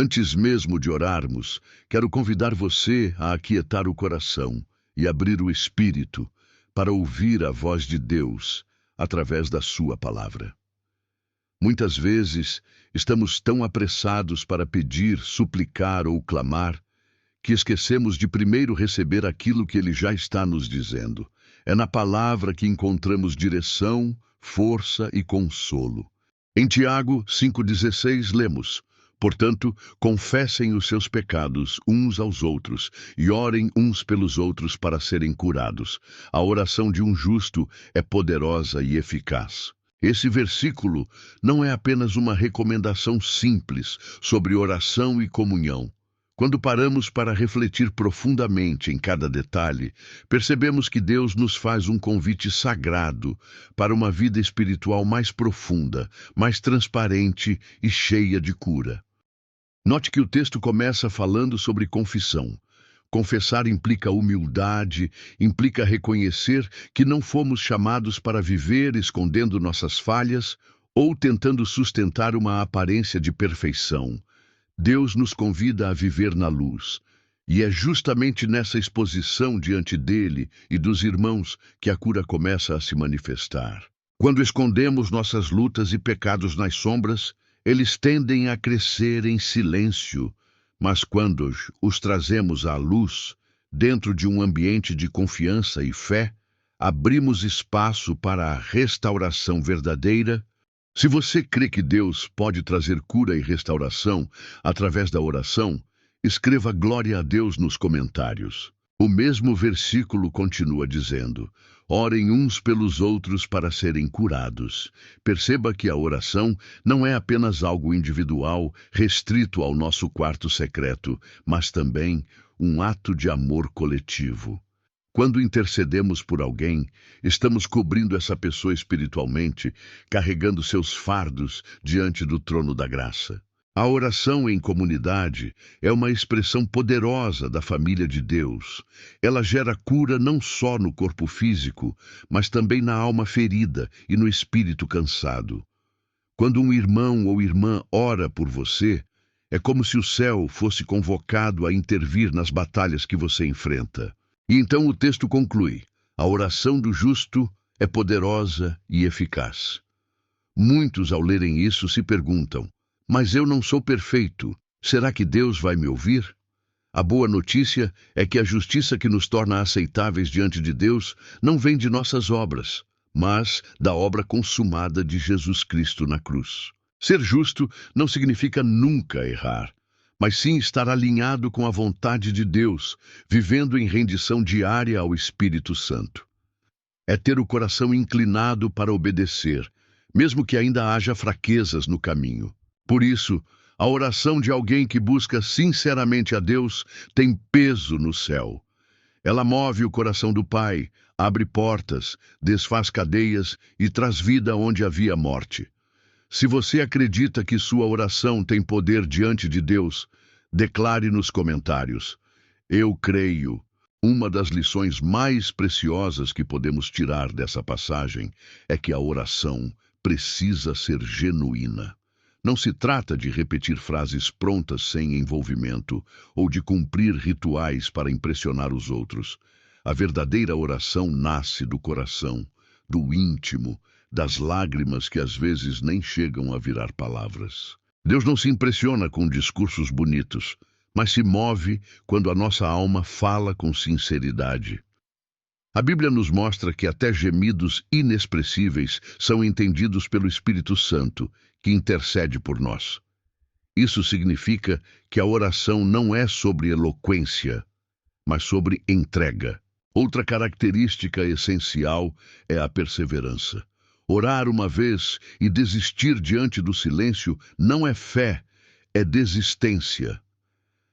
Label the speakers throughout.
Speaker 1: Antes mesmo de orarmos, quero convidar você a aquietar o coração e abrir o espírito para ouvir a voz de Deus através da sua palavra. Muitas vezes estamos tão apressados para pedir, suplicar ou clamar que esquecemos de primeiro receber aquilo que Ele já está nos dizendo. É na palavra que encontramos direção, força e consolo. Em Tiago 5,16 lemos: portanto, confessem os seus pecados uns aos outros e orem uns pelos outros para serem curados. A oração de um justo é poderosa e eficaz. Esse versículo não é apenas uma recomendação simples sobre oração e comunhão. Quando paramos para refletir profundamente em cada detalhe, percebemos que Deus nos faz um convite sagrado para uma vida espiritual mais profunda, mais transparente e cheia de cura. Note que o texto começa falando sobre confissão. Confessar implica humildade, implica reconhecer que não fomos chamados para viver escondendo nossas falhas ou tentando sustentar uma aparência de perfeição. Deus nos convida a viver na luz, e é justamente nessa exposição diante dele e dos irmãos que a cura começa a se manifestar. Quando escondemos nossas lutas e pecados nas sombras, eles tendem a crescer em silêncio, mas quando os trazemos à luz, dentro de um ambiente de confiança e fé, abrimos espaço para a restauração verdadeira. Se você crê que Deus pode trazer cura e restauração através da oração, escreva glória a Deus nos comentários. O mesmo versículo continua dizendo: orem uns pelos outros para serem curados. Perceba que a oração não é apenas algo individual, restrito ao nosso quarto secreto, mas também um ato de amor coletivo. Quando intercedemos por alguém, estamos cobrindo essa pessoa espiritualmente, carregando seus fardos diante do trono da graça. A oração em comunidade é uma expressão poderosa da família de Deus. Ela gera cura não só no corpo físico, mas também na alma ferida e no espírito cansado. Quando um irmão ou irmã ora por você, é como se o céu fosse convocado a intervir nas batalhas que você enfrenta. E então o texto conclui: a oração do justo é poderosa e eficaz. Muitos, ao lerem isso, se perguntam: mas eu não sou perfeito, será que Deus vai me ouvir? A boa notícia é que a justiça que nos torna aceitáveis diante de Deus não vem de nossas obras, mas da obra consumada de Jesus Cristo na cruz. Ser justo não significa nunca errar, mas sim estar alinhado com a vontade de Deus, vivendo em rendição diária ao Espírito Santo. É ter o coração inclinado para obedecer, mesmo que ainda haja fraquezas no caminho. Por isso, a oração de alguém que busca sinceramente a Deus tem peso no céu. Ela move o coração do Pai, abre portas, desfaz cadeias e traz vida onde havia morte. Se você acredita que sua oração tem poder diante de Deus, declare nos comentários: eu creio. Uma das lições mais preciosas que podemos tirar dessa passagem é que a oração precisa ser genuína. Não se trata de repetir frases prontas sem envolvimento ou de cumprir rituais para impressionar os outros. A verdadeira oração nasce do coração, do íntimo, das lágrimas que às vezes nem chegam a virar palavras. Deus não se impressiona com discursos bonitos, mas se move quando a nossa alma fala com sinceridade. A Bíblia nos mostra que até gemidos inexpressíveis são entendidos pelo Espírito Santo, que intercede por nós. Isso significa que a oração não é sobre eloquência, mas sobre entrega. Outra característica essencial é a perseverança. Orar uma vez e desistir diante do silêncio não é fé, é desistência.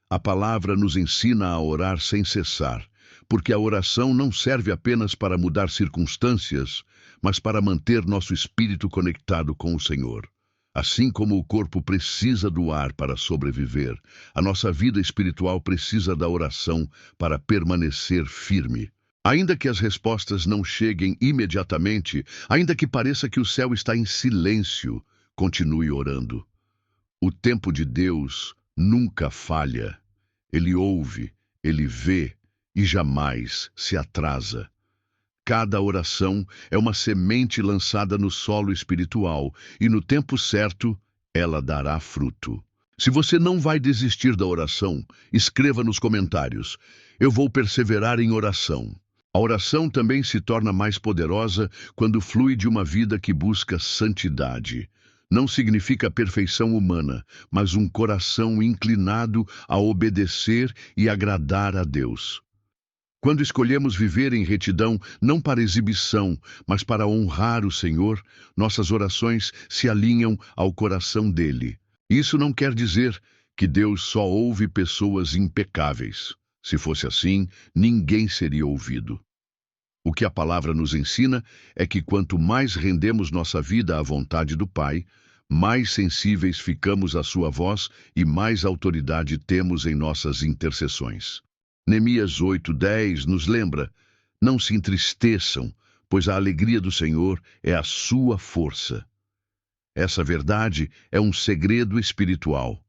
Speaker 1: A palavra nos ensina a orar sem cessar, porque a oração não serve apenas para mudar circunstâncias, mas para manter nosso espírito conectado com o Senhor. Assim como o corpo precisa do ar para sobreviver, a nossa vida espiritual precisa da oração para permanecer firme. Ainda que as respostas não cheguem imediatamente, ainda que pareça que o céu está em silêncio, continue orando. O tempo de Deus nunca falha. Ele ouve, ele vê e jamais se atrasa. Cada oração é uma semente lançada no solo espiritual e no tempo certo ela dará fruto. Se você não vai desistir da oração, escreva nos comentários: eu vou perseverar em oração. A oração também se torna mais poderosa quando flui de uma vida que busca santidade. Não significa perfeição humana, mas um coração inclinado a obedecer e agradar a Deus. Quando escolhemos viver em retidão, não para exibição, mas para honrar o Senhor, nossas orações se alinham ao coração dele. Isso não quer dizer que Deus só ouve pessoas impecáveis. Se fosse assim, ninguém seria ouvido. O que a palavra nos ensina é que quanto mais rendemos nossa vida à vontade do Pai, mais sensíveis ficamos à sua voz e mais autoridade temos em nossas intercessões. Neemias 8:10 nos lembra: não se entristeçam, pois a alegria do Senhor é a sua força. Essa verdade é um segredo espiritual.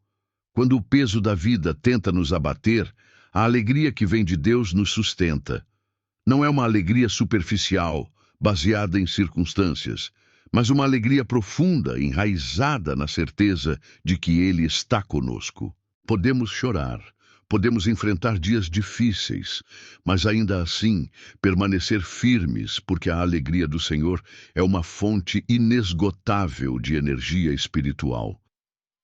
Speaker 1: Quando o peso da vida tenta nos abater, a alegria que vem de Deus nos sustenta. Não é uma alegria superficial, baseada em circunstâncias, mas uma alegria profunda, enraizada na certeza de que Ele está conosco. Podemos chorar, podemos enfrentar dias difíceis, mas ainda assim permanecer firmes, porque a alegria do Senhor é uma fonte inesgotável de energia espiritual.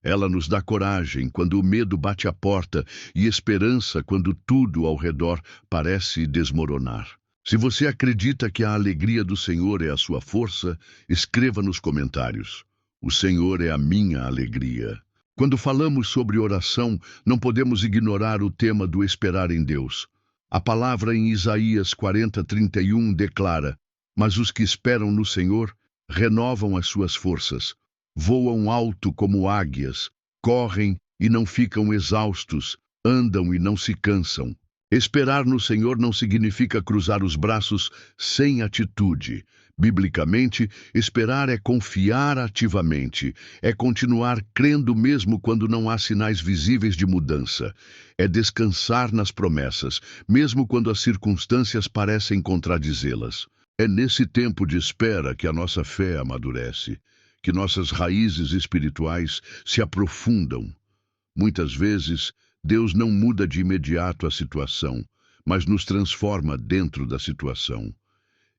Speaker 1: Ela nos dá coragem quando o medo bate à porta e esperança quando tudo ao redor parece desmoronar. Se você acredita que a alegria do Senhor é a sua força, escreva nos comentários: o Senhor é a minha alegria. Quando falamos sobre oração, não podemos ignorar o tema do esperar em Deus. A palavra em Isaías 40:31 declara: mas os que esperam no Senhor renovam as suas forças. Voam alto como águias, correm e não ficam exaustos, andam e não se cansam. Esperar no Senhor não significa cruzar os braços sem atitude. Biblicamente, esperar é confiar ativamente, é continuar crendo mesmo quando não há sinais visíveis de mudança, é descansar nas promessas, mesmo quando as circunstâncias parecem contradizê-las. É nesse tempo de espera que a nossa fé amadurece, que nossas raízes espirituais se aprofundam. Muitas vezes, Deus não muda de imediato a situação, mas nos transforma dentro da situação.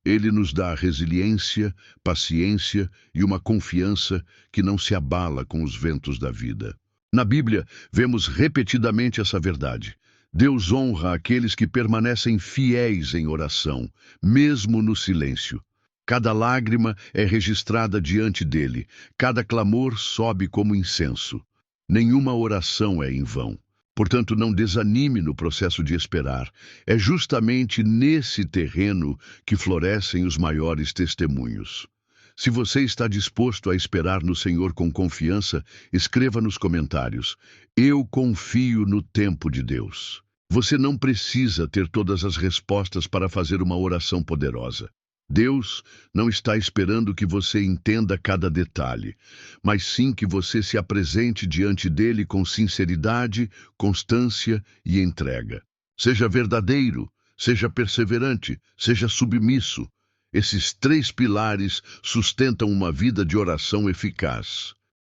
Speaker 1: Ele nos dá resiliência, paciência e uma confiança que não se abala com os ventos da vida. Na Bíblia, vemos repetidamente essa verdade. Deus honra aqueles que permanecem fiéis em oração, mesmo no silêncio. Cada lágrima é registrada diante dele, cada clamor sobe como incenso. Nenhuma oração é em vão. Portanto, não desanime no processo de esperar. É justamente nesse terreno que florescem os maiores testemunhos. Se você está disposto a esperar no Senhor com confiança, escreva nos comentários: eu confio no tempo de Deus. Você não precisa ter todas as respostas para fazer uma oração poderosa. Deus não está esperando que você entenda cada detalhe, mas sim que você se apresente diante dele com sinceridade, constância e entrega. Seja verdadeiro, seja perseverante, seja submisso. Esses 3 pilares sustentam uma vida de oração eficaz.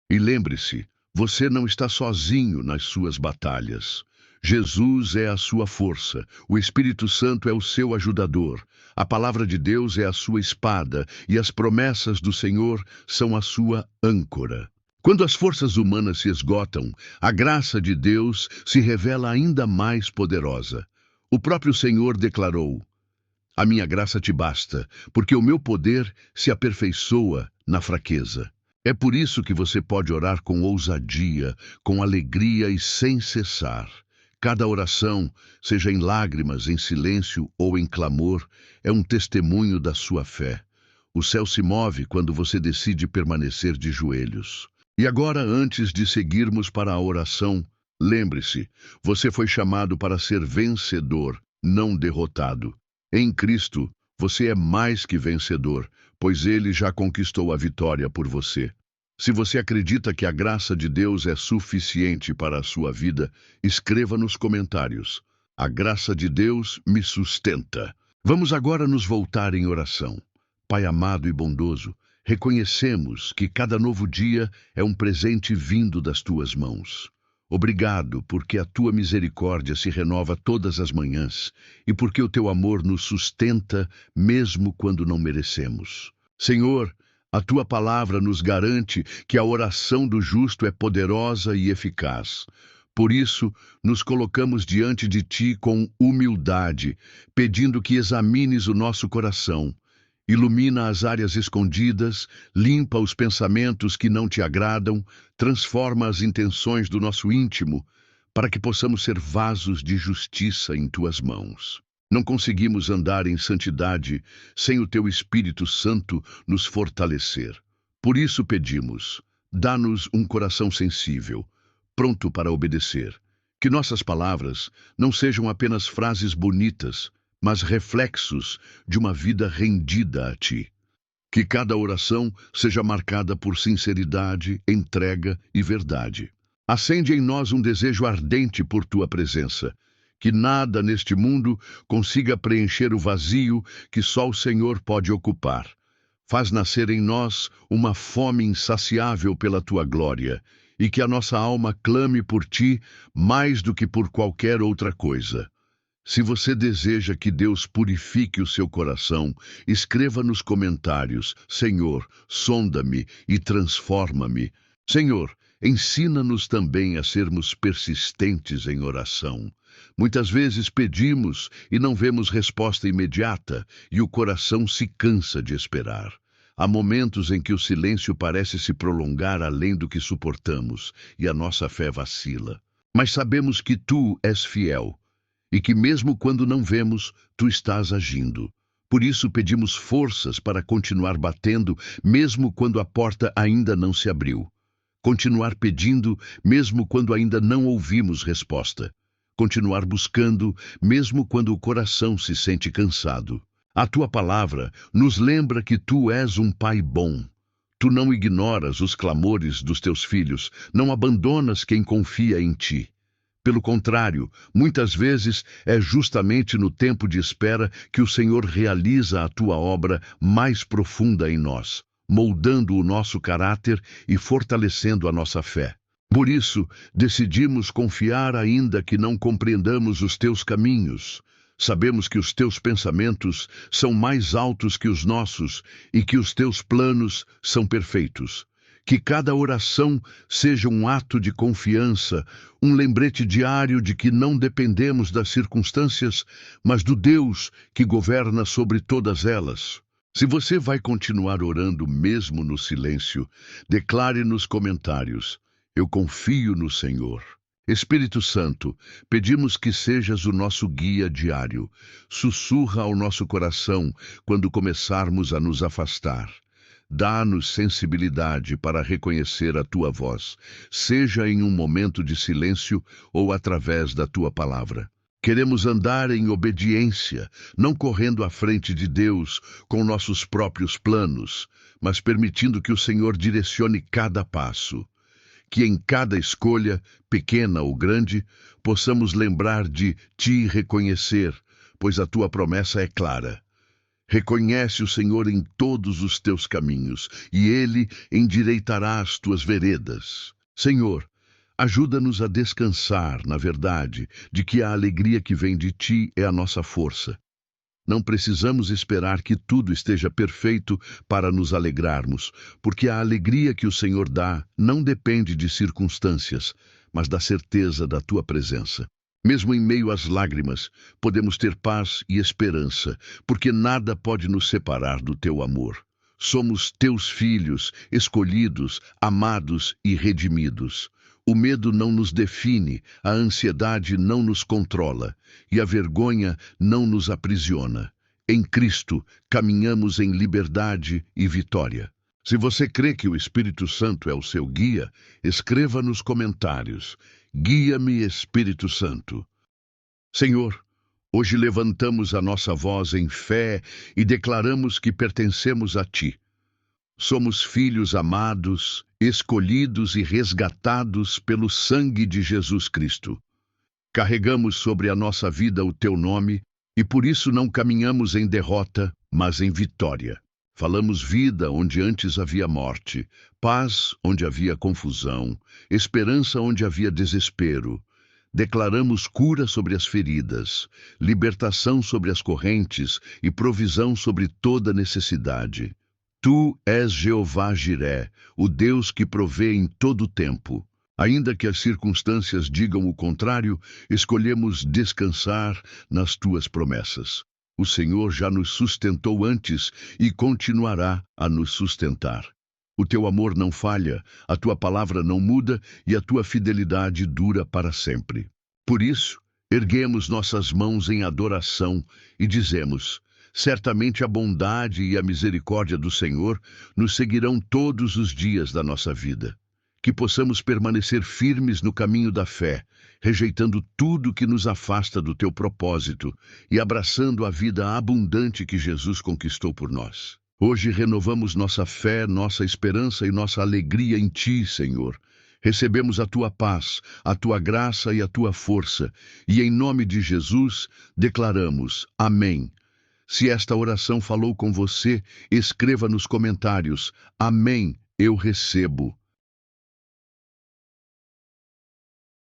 Speaker 1: E lembre-se, você não está sozinho nas suas batalhas. Jesus é a sua força, o Espírito Santo é o seu ajudador, a palavra de Deus é a sua espada e as promessas do Senhor são a sua âncora. Quando as forças humanas se esgotam, a graça de Deus se revela ainda mais poderosa. O próprio Senhor declarou: a minha graça te basta, porque o meu poder se aperfeiçoa na fraqueza. É por isso que você pode orar com ousadia, com alegria e sem cessar. Cada oração, seja em lágrimas, em silêncio ou em clamor, é um testemunho da sua fé. O céu se move quando você decide permanecer de joelhos. E agora, antes de seguirmos para a oração, lembre-se, você foi chamado para ser vencedor, não derrotado. Em Cristo, você é mais que vencedor, pois Ele já conquistou a vitória por você. Se você acredita que a graça de Deus é suficiente para a sua vida, escreva nos comentários: a graça de Deus me sustenta. Vamos agora nos voltar em oração. Pai amado e bondoso, reconhecemos que cada novo dia é um presente vindo das tuas mãos. Obrigado, porque a tua misericórdia se renova todas as manhãs e porque o teu amor nos sustenta mesmo quando não merecemos. Senhor, a tua palavra nos garante que a oração do justo é poderosa e eficaz. Por isso, nos colocamos diante de ti com humildade, pedindo que examines o nosso coração. Ilumina as áreas escondidas, limpa os pensamentos que não te agradam, transforma as intenções do nosso íntimo, para que possamos ser vasos de justiça em tuas mãos. Não conseguimos andar em santidade sem o teu Espírito Santo nos fortalecer. Por isso pedimos, dá-nos um coração sensível, pronto para obedecer. Que nossas palavras não sejam apenas frases bonitas, mas reflexos de uma vida rendida a ti. Que cada oração seja marcada por sinceridade, entrega e verdade. Acende em nós um desejo ardente por tua presença. Que nada neste mundo consiga preencher o vazio que só o Senhor pode ocupar. Faz nascer em nós uma fome insaciável pela tua glória, e que a nossa alma clame por ti mais do que por qualquer outra coisa. Se você deseja que Deus purifique o seu coração, escreva nos comentários: Senhor, sonda-me e transforma-me. Senhor, ensina-nos também a sermos persistentes em oração. Muitas vezes pedimos e não vemos resposta imediata, e o coração se cansa de esperar. Há momentos em que o silêncio parece se prolongar além do que suportamos, e a nossa fé vacila. Mas sabemos que tu és fiel, e que mesmo quando não vemos, tu estás agindo. Por isso pedimos forças para continuar batendo, mesmo quando a porta ainda não se abriu. Continuar pedindo, mesmo quando ainda não ouvimos resposta. Continuar buscando, mesmo quando o coração se sente cansado. A tua palavra nos lembra que tu és um pai bom. Tu não ignoras os clamores dos teus filhos, não abandonas quem confia em ti. Pelo contrário, muitas vezes é justamente no tempo de espera que o Senhor realiza a tua obra mais profunda em nós, moldando o nosso caráter e fortalecendo a nossa fé. Por isso, decidimos confiar ainda que não compreendamos os teus caminhos. Sabemos que os teus pensamentos são mais altos que os nossos e que os teus planos são perfeitos. Que cada oração seja um ato de confiança, um lembrete diário de que não dependemos das circunstâncias, mas do Deus que governa sobre todas elas. Se você vai continuar orando mesmo no silêncio, declare nos comentários: eu confio no Senhor. Espírito Santo, pedimos que sejas o nosso guia diário. Sussurra ao nosso coração quando começarmos a nos afastar. Dá-nos sensibilidade para reconhecer a tua voz, seja em um momento de silêncio ou através da tua palavra. Queremos andar em obediência, não correndo à frente de Deus com nossos próprios planos, mas permitindo que o Senhor direcione cada passo. Que em cada escolha, pequena ou grande, possamos lembrar de te reconhecer, pois a tua promessa é clara. Reconhece o Senhor em todos os teus caminhos, e Ele endireitará as tuas veredas. Senhor, ajuda-nos a descansar na verdade de que a alegria que vem de Ti é a nossa força. Não precisamos esperar que tudo esteja perfeito para nos alegrarmos, porque a alegria que o Senhor dá não depende de circunstâncias, mas da certeza da Tua presença. Mesmo em meio às lágrimas, podemos ter paz e esperança, porque nada pode nos separar do Teu amor. Somos Teus filhos, escolhidos, amados e redimidos. O medo não nos define, a ansiedade não nos controla, e a vergonha não nos aprisiona. Em Cristo, caminhamos em liberdade e vitória. Se você crê que o Espírito Santo é o seu guia, escreva nos comentários: guia-me, Espírito Santo. Senhor, hoje levantamos a nossa voz em fé e declaramos que pertencemos a Ti. Somos filhos amados, escolhidos e resgatados pelo sangue de Jesus Cristo. Carregamos sobre a nossa vida o teu nome e por isso não caminhamos em derrota, mas em vitória. Falamos vida onde antes havia morte, paz onde havia confusão, esperança onde havia desespero. Declaramos cura sobre as feridas, libertação sobre as correntes e provisão sobre toda necessidade. Tu és Jeová Jiré, o Deus que provê em todo o tempo. Ainda que as circunstâncias digam o contrário, escolhemos descansar nas tuas promessas. O Senhor já nos sustentou antes e continuará a nos sustentar. O teu amor não falha, a tua palavra não muda e a tua fidelidade dura para sempre. Por isso, erguemos nossas mãos em adoração e dizemos: certamente a bondade e a misericórdia do Senhor nos seguirão todos os dias da nossa vida. Que possamos permanecer firmes no caminho da fé, rejeitando tudo que nos afasta do teu propósito e abraçando a vida abundante que Jesus conquistou por nós. Hoje renovamos nossa fé, nossa esperança e nossa alegria em ti, Senhor. Recebemos a tua paz, a tua graça e a tua força, e em nome de Jesus declaramos: amém. Se esta oração falou com você, escreva nos comentários: amém, eu recebo.